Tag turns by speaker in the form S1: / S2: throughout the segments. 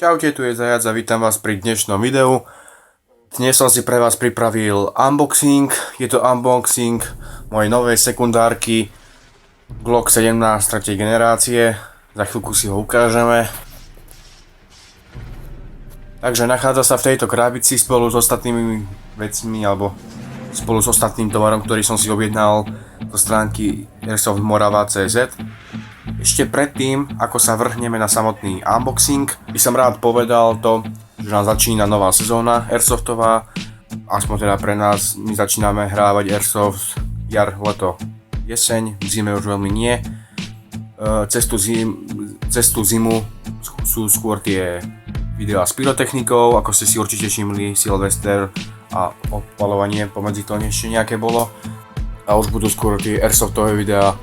S1: Čaute, tu je Zajac a vítam vás pri dnešnom videu. Dnes som si pre vás pripravil unboxing. Je to unboxing mojej novej sekundárky Glock 17 3. generácie. Za chvíľku si ho ukážeme. Takže nachádza sa v tejto krabici spolu s ostatnými vecmi alebo spolu s ostatným tovarom, ktorý som si objednal zo stránky airsoftmorava.cz. Ešte predtým, ako sa vrhneme na samotný unboxing, by som rád povedal to, že nám začína nová sezóna airsoftová, aspoň teda pre nás. My začíname hrávať airsoft jar, leto, jeseň, v zime už veľmi nie. Cez tú zimu sú skôr tie videá s pyrotechnikou, ako ste si určite všimli, Silvester a odpaľovanie, pomedzi to ešte nejaké bolo. A už budú skôr tie airsoftové videá.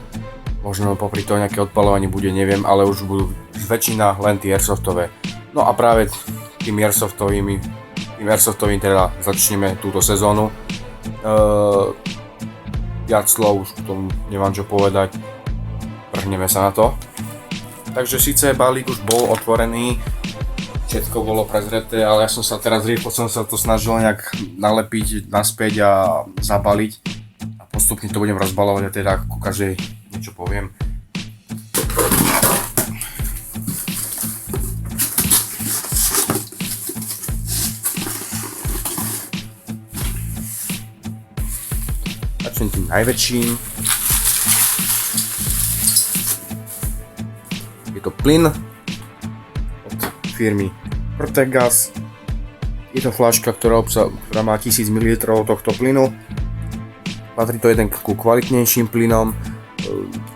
S1: Možno popri to nejaké odpaľovanie bude, neviem, ale už budú väčšina len tie airsoftové. No a práve tým airsoftovým teda začneme túto sezónu. Viac slov už k tomu nemám čo povedať, vrhneme sa na to. Takže síce balík už bol otvorený, všetko bolo prezreté, ale ja som sa teraz rýchlo som sa to snažil nejak nalepiť naspäť a zabaliť. A postupne to budem rozbalovať a teda ku každej niečo poviem. Začnem tým najväčším. Je to plyn od firmy Protegas. Je to fľaška, ktorá má 1000 ml tohto plynu. Patrí to jeden ku kvalitnejším plynom,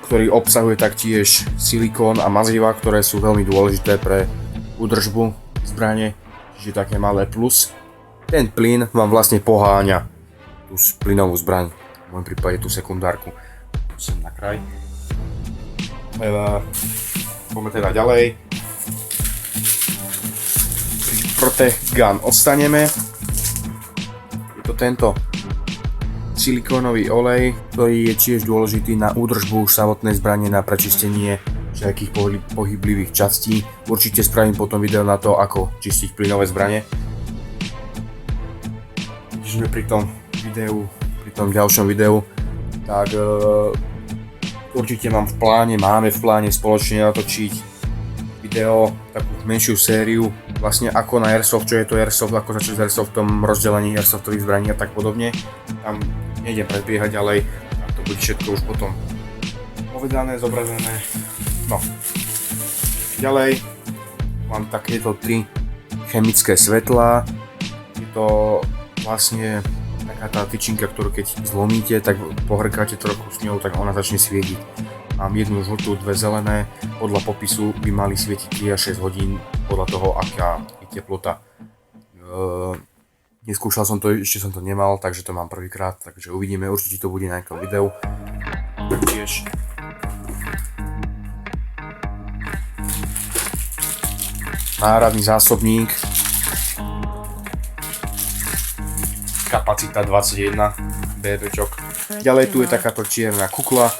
S1: ktorý obsahuje taktiež silikón a maziva, ktoré sú veľmi dôležité pre údržbu zbrane, čiže také malé plus. Ten plyn vám vlastne poháňa tú plynovú zbraň, v môjom prípade tú sekundárku. Sem na kraj. Poďme teda ďalej. Pri Protegan ostaneme. Je to tento silikónový olej, ktorý je tiež dôležitý na údržbu samotnej zbrane, na prečistenie všetkých pohyblivých častí. Určite spravím potom video na to, ako čistiť plynové zbrane. Když sme pri tom ďalšom videu, tak určite máme v pláne spoločne natočiť video, takú menšiu sériu, vlastne ako na airsoft, čo je to airsoft, ako začať s airsoftom, rozdelení airsoftových zbraní a tak podobne. Tam nejdem predbiehať ďalej, tam to bude všetko už potom povedané, zobrazené. No. Ďalej mám takéto 3 chemické svetlá. Je to vlastne taká tá tyčinka, ktorú keď zlomíte, tak pohrkáte trochu s ňou, tak ona začne svietiť. Mám jednu žltú, 2 zelené, podľa popisu by mali svietiť 3 až 6 hodín, podľa toho, aká je teplota. Neskúšal som to, ešte som to nemal, takže to mám prvýkrát, takže uvidíme, určite to bude na nejakom videu. Taktiež náhradný zásobník, kapacita 21 BBčok. Ďalej tu je takáto čierna kukla,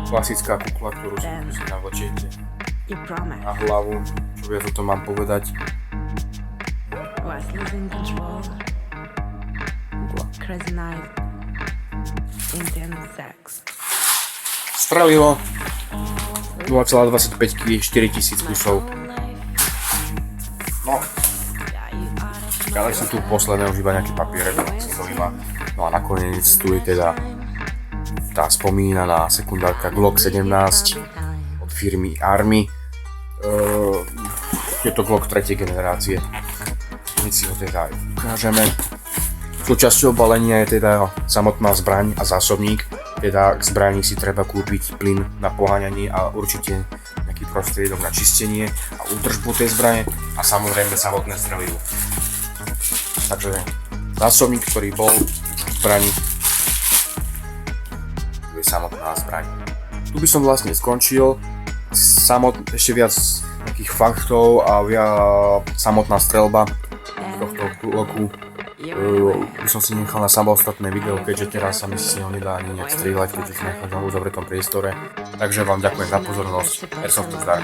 S1: klasická kukla, ktorú si navlečiete na hlavu. Čo viac o tom mám povedať? Strelivo 0,25 kg, 4000 kusov. No, ďalej sú tu posledné už iba nejaké papiere, no a nakoniec tu je teda tá spomínaná sekundárka Glock 17 od firmy Army. Je to Glock 3. generácie. My si ho teda aj ukážeme. Súčasťou balenia je teda samotná zbraň a zásobník. Teda k zbrani si treba kúpiť plyn na poháňanie a určite nejaký prostriedok na čistenie a údržbu tej zbrane a samozrejme samotné strelivo. Takže zásobník, ktorý bol v zbrani, je samotná zbraň. Tu by som vlastne skončil. Ešte viac nejakých faktov a samotná streľba tohto Glocku by som si nechal na samostatné video, keďže teraz sa mi si ho nedá ani nejak strieľať, keďže sa nachádzam v uzavretom priestore. Takže vám ďakujem za pozornosť. Airsoft zdar.